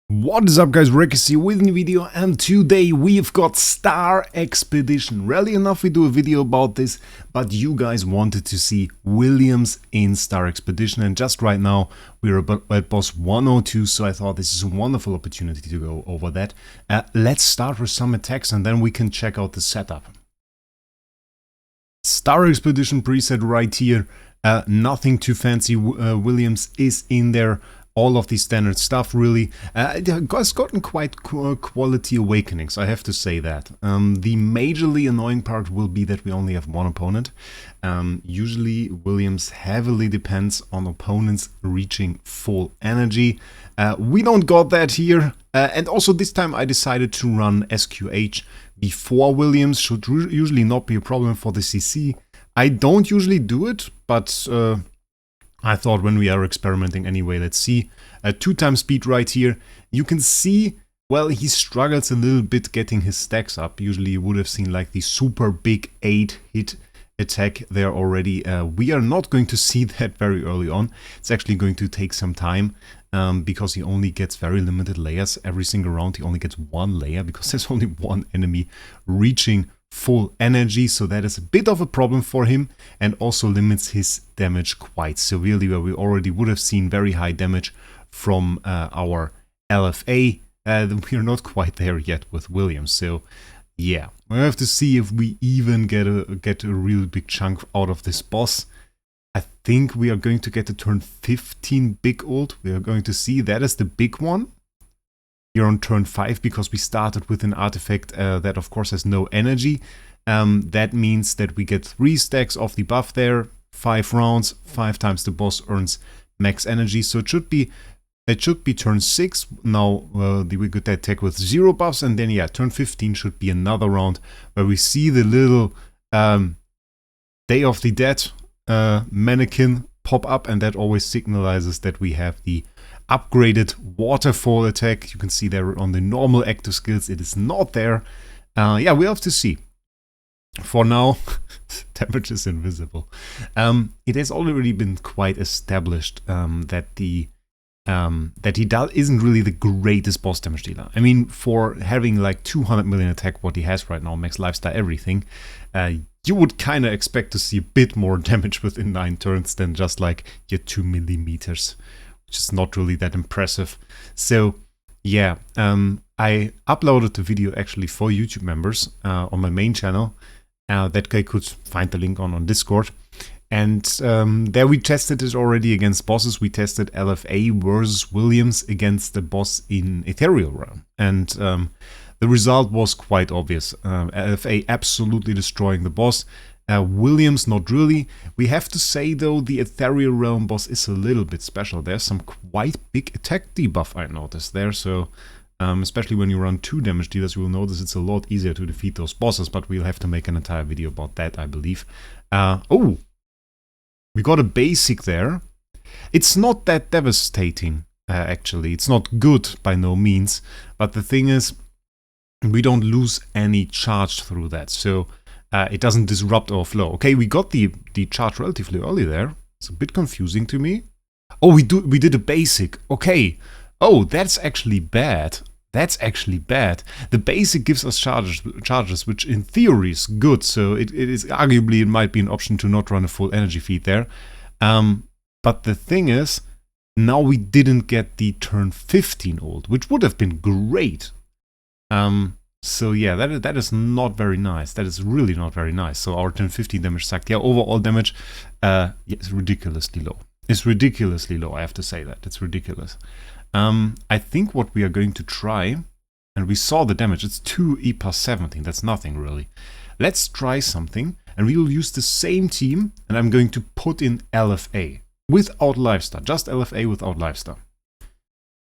What is up, guys? Wraec here with a new video, and today we've got Star Expedition. Rarely enough we do a video about this, but you guys wanted to see Williams in Star Expedition, and just right now we're at boss 102, so I thought this is a wonderful opportunity to go over that. Let's start with some attacks and then we can check out the setup. Star Expedition preset right here, nothing too fancy. Williams is in there. All of the standard stuff, really. It has gotten quite quality awakenings, I have to say that. The majorly annoying part will be that we only have one opponent. Usually Williams heavily depends on opponents reaching full energy. We don't got that here. And also this time I decided to run SQH before Williams. Should usually not be a problem for the CC. I don't usually do it, but I thought when we are experimenting anyway, let's see. 2x speed right here. You can see, well, he struggles a little bit getting his stacks up. Usually you would have seen like the super big 8-hit attack there already. We are not going to see that very early on. It's actually going to take some time because he only gets very limited layers. Every single round he only gets one layer because there's only one enemy reaching full energy, so that is a bit of a problem for him and also limits his damage quite severely, where we already would have seen very high damage from our LFA. We are not quite there yet with Williams, so yeah, we have to see if we even get a real big chunk out of this boss. I think we are going to get a turn 15 big ult. We are going to see that is the big one. Here on turn 5, because we started with an artifact that of course has no energy. That means that we get 3 stacks of the buff there, 5 rounds, 5 times the boss earns max energy. So it should be turn 6. Now we get that attack with 0 buffs, and then yeah, turn 15 should be another round where we see the little Day of the Dead mannequin pop up, and that always signalizes that we have the upgraded waterfall attack. You can see there on the normal active skills it is not there. Yeah, we have to see. For now, damage is invisible. It has already been quite established that he isn't really the greatest boss damage dealer. I mean, for having like 200 million attack, what he has right now, max LifeStar, everything, you would kind of expect to see a bit more damage within 9 turns than just like your 2 millimeters. Which is not really that impressive. So yeah, I uploaded the video actually for YouTube members on my main channel. That guy could find the link on Discord. And there we tested it already against bosses. We tested LFA versus Williams against the boss in Ethereal Realm. And the result was quite obvious. LFA absolutely destroying the boss. Williams not really. We have to say though, the Ethereal Realm boss is a little bit special. There's some quite big attack debuff I noticed there, so especially when you run 2 damage dealers, you will notice it's a lot easier to defeat those bosses, but we'll have to make an entire video about that, I believe. Oh, we got a basic there. It's not that devastating, actually. It's not good by no means, but the thing is, we don't lose any charge through that, so it doesn't disrupt our flow. Okay, we got the charge relatively early there. It's a bit confusing to me. Oh, we did a basic. Okay. Oh, that's actually bad. That's actually bad. The basic gives us charges, which in theory is good. So it is arguably, it might be an option to not run a full energy feed there. But the thing is, now we didn't get the turn 15 ult, which would have been great. So yeah, that is not very nice. That is really not very nice. So our turn 15 damage sucked. Yeah, overall damage it's ridiculously low. It's ridiculously low, I have to say that. It's ridiculous. I think what we are going to try, and we saw the damage, it's 2 E plus 17. That's nothing really. Let's try something, and we will use the same team, and I'm going to put in LFA without LifeStar. Just LFA without LifeStar.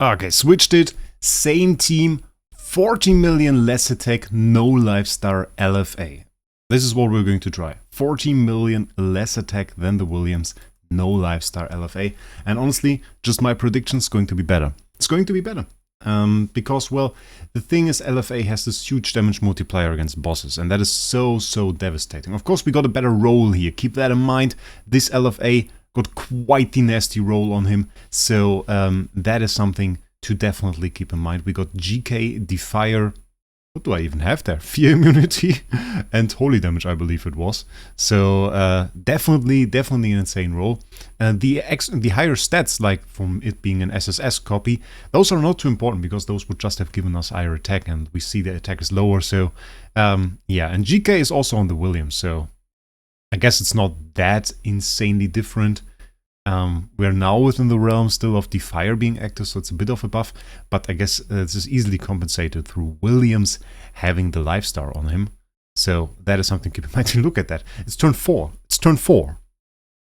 Okay, switched it. Same team. 40 million less attack, no LifeStar LFA. This is what we're going to try. 40 million less attack than the Williams, no LifeStar LFA. And honestly, just my prediction is going to be better. It's going to be better. Because, well, the thing is, LFA has this huge damage multiplier against bosses, and that is so devastating. Of course, we got a better roll here. Keep that in mind. This LFA got quite the nasty roll on him, so that is something to definitely keep in mind. We got GK, Defier, what do I even have there? Fear immunity and holy damage, I believe it was. So definitely an insane roll. The higher stats, like from it being an SSS copy, those are not too important because those would just have given us higher attack, and we see the attack is lower. So yeah, and GK is also on the Williams, so I guess it's not that insanely different. We're now within the realm still of Defier being active, so it's a bit of a buff, but I guess this is easily compensated through Williams having the LifeStar on him. So that is something to keep in mind. Look at that. It's turn 4. It's turn 4.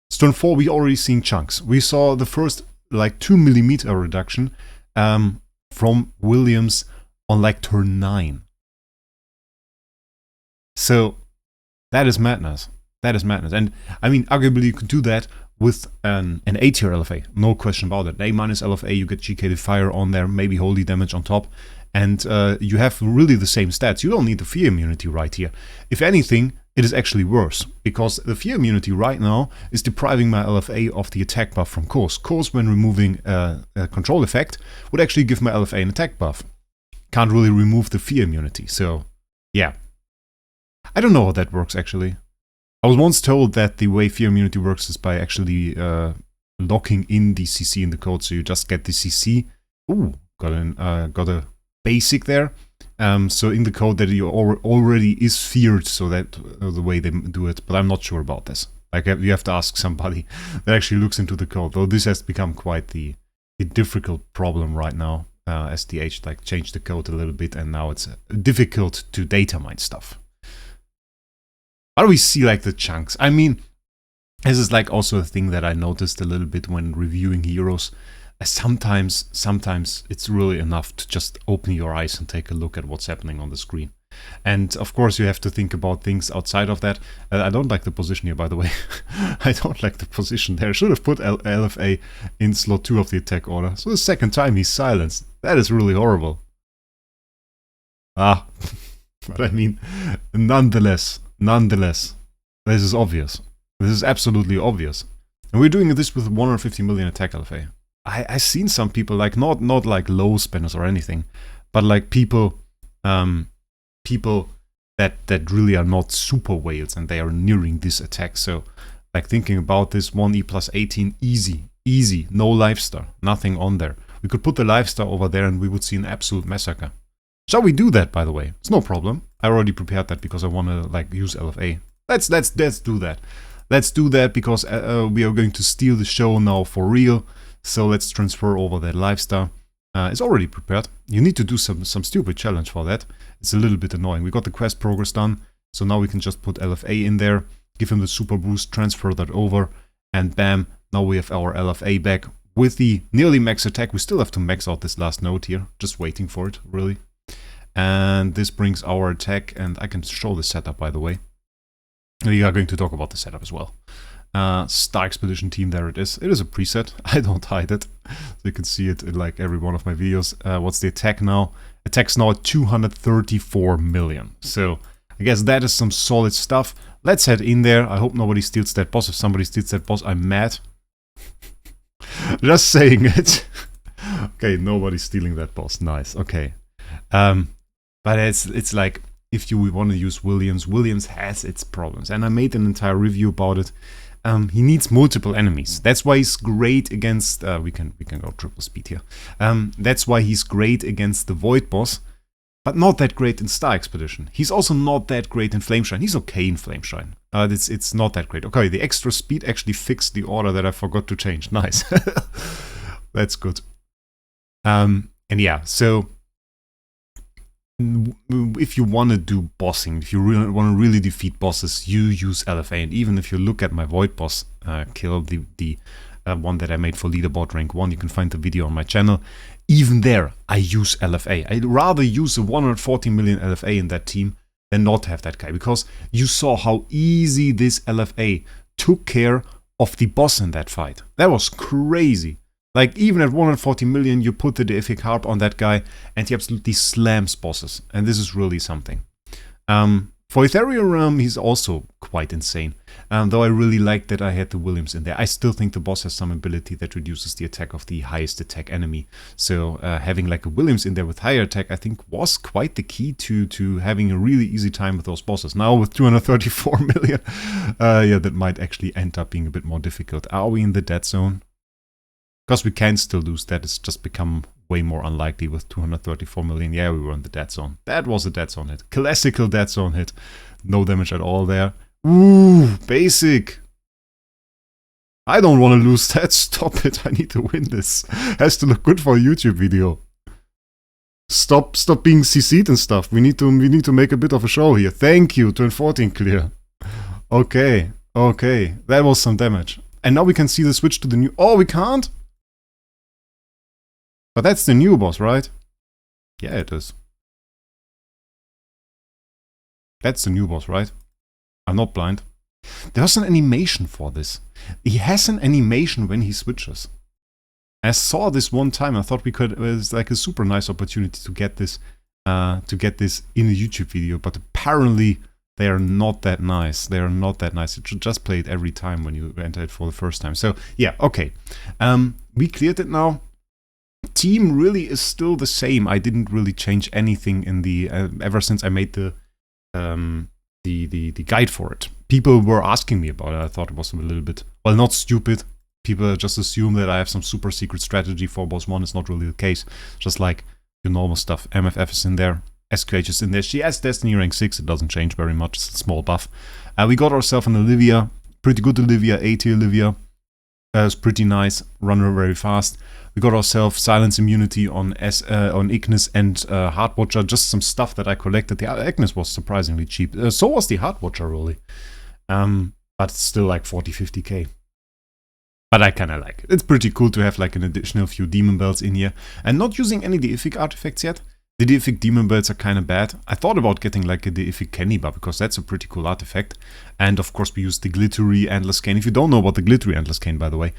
It's turn 4, we already seeing chunks. We saw the first like 2mm reduction from Williams on like turn 9. So that is madness. That is madness. And I mean, arguably you could do that with an A tier LFA, no question about it. A minus LFA, you get GK Fire on there, maybe holy damage on top, and you have really the same stats. You don't need the fear immunity right here. If anything, it is actually worse, because the fear immunity right now is depriving my LFA of the attack buff from Course. Course, when removing a control effect, would actually give my LFA an attack buff. Can't really remove the fear immunity, so yeah. I don't know how that works actually. I was once told that the way fear immunity works is by actually locking in the CC in the code, so you just get the CC. Ooh, got a basic there. So in the code that you already is feared, so that the way they do it. But I'm not sure about this. Like you have to ask somebody that actually looks into the code. Though this has become quite the difficult problem right now. SDH like changed the code a little bit, and now it's difficult to data mine stuff. How do we see like the chunks? I mean, this is like also a thing that I noticed a little bit when reviewing heroes. Sometimes it's really enough to just open your eyes and take a look at what's happening on the screen. And of course you have to think about things outside of that. I don't like the position here, by the way. I don't like the position there. I should have put LFA in slot 2 of the attack order. So the second time he's silenced. That is really horrible. Ah, but I mean, nonetheless, this is obvious. This is absolutely obvious. And we're doing this with 150 million attack LFA. I've seen some people, like not like low spenders or anything, but like people that really are not super whales and they are nearing this attack. So like thinking about this 1E plus 18, easy, no LifeStar, nothing on there. We could put the LifeStar over there and we would see an absolute massacre. Shall we do that, by the way? It's no problem. I already prepared that because I want to like use LFA. Let's do that. Let's do that because we are going to steal the show now for real. So let's transfer over that LifeStar. It's already prepared. You need to do some stupid challenge for that. It's a little bit annoying. We got the quest progress done. So now we can just put LFA in there, give him the super boost, transfer that over, and bam, now we have our LFA back with the nearly max attack. We still have to max out this last node here. Just waiting for it, really. And this brings our attack, and I can show the setup, by the way. We are going to talk about the setup as well. Star Expedition team, there it is. It is a preset. I don't hide it. So you can see it in like every one of my videos. What's the attack now? Attack's now at 234 million. So I guess that is some solid stuff. Let's head in there. I hope nobody steals that boss. If somebody steals that boss, I'm mad. Just saying it. Okay, nobody's stealing that boss. Nice. Okay. But it's like, if you want to use Williams has its problems. And I made an entire review about it. He needs multiple enemies. That's why he's great against... we can go triple speed here. That's why he's great against the Void boss, but not that great in Star Expedition. He's also not that great in Flameshine. He's okay in Flameshine. It's not that great. Okay, the extra speed actually fixed the order that I forgot to change. Nice. That's good. And yeah, so... if you want to do bossing, if you really want to really defeat bosses, you use LFA. And even if you look at my Void boss kill, the one that I made for leaderboard rank 1, you can find the video on my channel. Even there, I use LFA. I'd rather use a 140 million LFA in that team than not have that guy, because you saw how easy this LFA took care of the boss in that fight. That was crazy. Like, even at 140 million, you put the Deific Harp on that guy, and he absolutely slams bosses. And this is really something. For Ethereum, he's also quite insane. Though I really like that I had the Williams in there. I still think the boss has some ability that reduces the attack of the highest attack enemy. So having like a Williams in there with higher attack, I think was quite the key to having a really easy time with those bosses. Now with 234 million, yeah, that might actually end up being a bit more difficult. Are we in the dead zone? Because we can still lose that. It's just become way more unlikely with 234 million. Yeah, we were in the dead zone. That was a dead zone hit. Classical dead zone hit. No damage at all there. Ooh, basic. I don't want to lose that. Stop it. I need to win this. Has to look good for a YouTube video. Stop being CC'd and stuff. We need to make a bit of a show here. Thank you. Turn 14 clear. Okay. Okay. That was some damage. And now we can see the switch to the new... Oh, we can't? But that's the new boss, right? Yeah, it is. That's the new boss, right? I'm not blind. There's an animation for this. He has an animation when he switches. I saw this one time. I thought it was like a super nice opportunity to get this in a YouTube video. But apparently they are not that nice. They are not that nice. You should just play it every time when you enter it for the first time. So yeah, okay. We cleared it now. Team really is still the same. I didn't really change anything in the ever since I made the guide for it. People were asking me about it. I thought it was a little bit, well, not stupid. People just assume that I have some super secret strategy for boss 1. It's not really the case. Just like your normal stuff. MFF is in there. SQH is in there. She has Destiny rank 6. It doesn't change very much. It's a small buff. We got ourselves an Olivia. Pretty good Olivia. A tier Olivia. It's pretty nice. Run her very fast. We got ourselves silence immunity on Ignis and Heartwatcher. Just some stuff that I collected. The Ignis was surprisingly cheap. So was the Heartwatcher, really. But it's still like 40-50k. But I kind of like it. It's pretty cool to have like an additional few demon belts in here. And not using any deific artifacts yet. The deific demon belts are kind of bad. I thought about getting like a deific Kenniba because that's a pretty cool artifact. And of course we use the glittery Endless Cane. If you don't know about the glittery Endless Cane, by the way,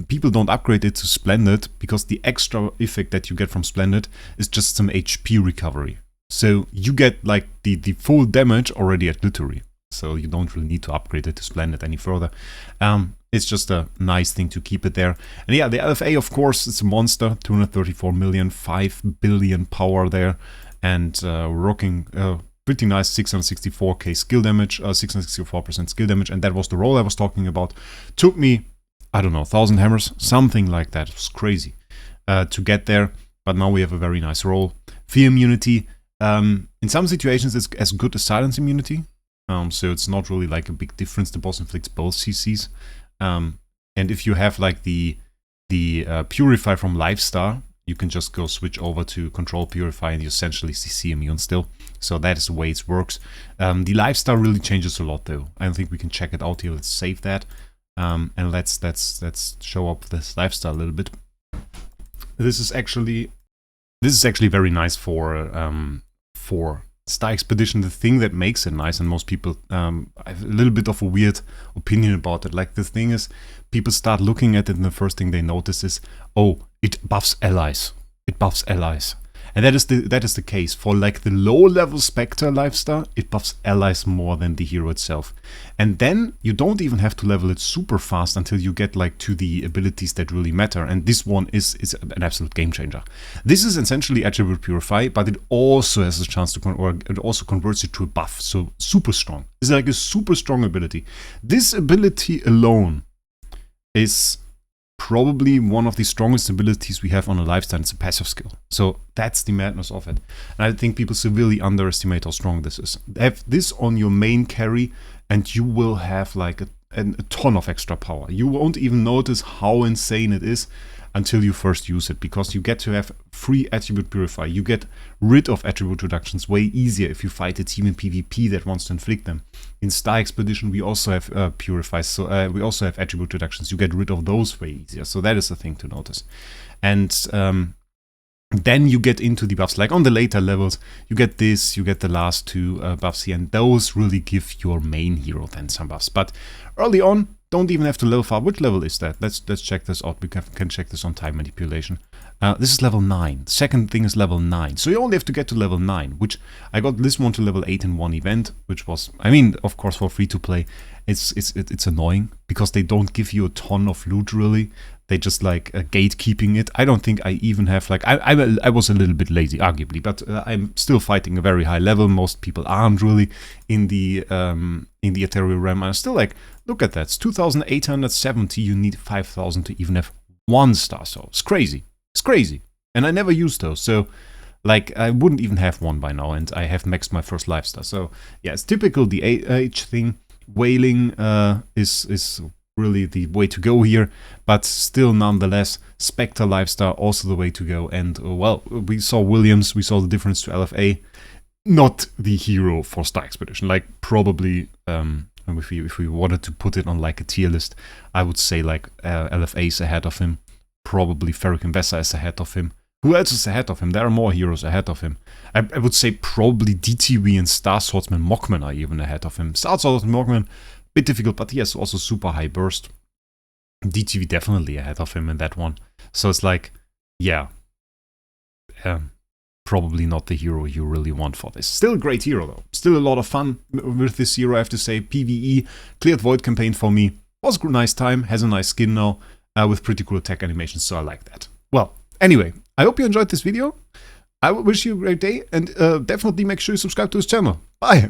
people don't upgrade it to Splendid because the extra effect that you get from Splendid is just some HP recovery. So you get like the full damage already at glittery. So you don't really need to upgrade it to Splendid any further. It's just a nice thing to keep it there. And yeah, the LFA, of course, it's a monster. 234 million, 5 billion power there. And rocking pretty nice 664k skill damage, 664% skill damage. And that was the roll I was talking about. Took me, I don't know, 1,000 hammers, something like that. It was crazy to get there. But now we have a very nice roll. Fear immunity. In some situations, it's as good as silence immunity. So it's not really like a big difference. The boss inflicts both CCs. And if you have like the Purify from LifeStar, you can just go switch over to Control Purify and you essentially CC immune still. So that is the way it works. The LifeStar really changes a lot though. I don't think we can check it out here. Let's save that. And let's show up this LifeStar a little bit. This is actually very nice for Star Expedition. The thing that makes it nice, and most people have a little bit of a weird opinion about it. Like the thing is, people start looking at it and the first thing they notice is, oh, it buffs allies. It buffs allies. And that is the case. For like the low-level Spectre LifeStar, it buffs allies more than the hero itself. And then you don't even have to level it super fast until you get like to the abilities that really matter. And this one is an absolute game changer. This is essentially Attribute Purify, but it also has a chance to it also converts it to a buff. So super strong. It's like a super strong ability. This ability alone is probably one of the strongest abilities we have on a LifeStar. It's a passive skill. So that's the madness of it. And I think people severely underestimate how strong this is. Have this on your main carry and you will have like a ton of extra power. You won't even notice how insane it is until you first use it, because you get to have free Attribute Purify. You get rid of attribute reductions way easier if you fight a team in PvP that wants to inflict them. In Star Expedition we also have Purifies, so we also have attribute reductions. You get rid of those way easier, so that is a thing to notice. And then you get into the buffs, like on the later levels, you get this, you get the last two buffs here, and those really give your main hero then some buffs. But early on, don't even have to level 5. Which level is that? Let's check this out. We can check this on time manipulation. This is level 9. Second thing is level 9. So you only have to get to level 9, which I got this one to level 8 in one event, which was, I mean, of course, for free to play. It's annoying because they don't give you a ton of loot, really. They just like gatekeeping it. I don't think I even have like, I was a little bit lazy, arguably, but I'm still fighting a very high level. Most people aren't really in the ethereal realm. I'm still like, look at that, it's 2,870. You need 5,000 to even have 1 star. So it's crazy. It's crazy. And I never used those. So like I wouldn't even have one by now, and I have maxed my first LifeStar. So yeah, it's typical the age thing. Whaling is really the way to go here, but still nonetheless, Spectre LifeStar also the way to go. And well, we saw Williams, we saw the difference to LFA. Not the hero for Star Expedition. Like probably if we wanted to put it on like a tier list, I would say like LFA is ahead of him. Probably Ferric Invessa is ahead of him. Who else is ahead of him? There are more heroes ahead of him. I would say probably DTV and Star Swordsman Mockman are even ahead of him. Star Swordsman Mockman, bit difficult, but he has also super high burst. DTV definitely ahead of him in that one. So it's like, yeah, probably not the hero you really want for this. Still a great hero though. Still a lot of fun with this hero, I have to say. PvE, cleared Void campaign for me. Was a nice time, has a nice skin now. With pretty cool attack animations, so I like that. Well, anyway, I hope you enjoyed this video. I wish you a great day, and definitely make sure you subscribe to this channel. Bye!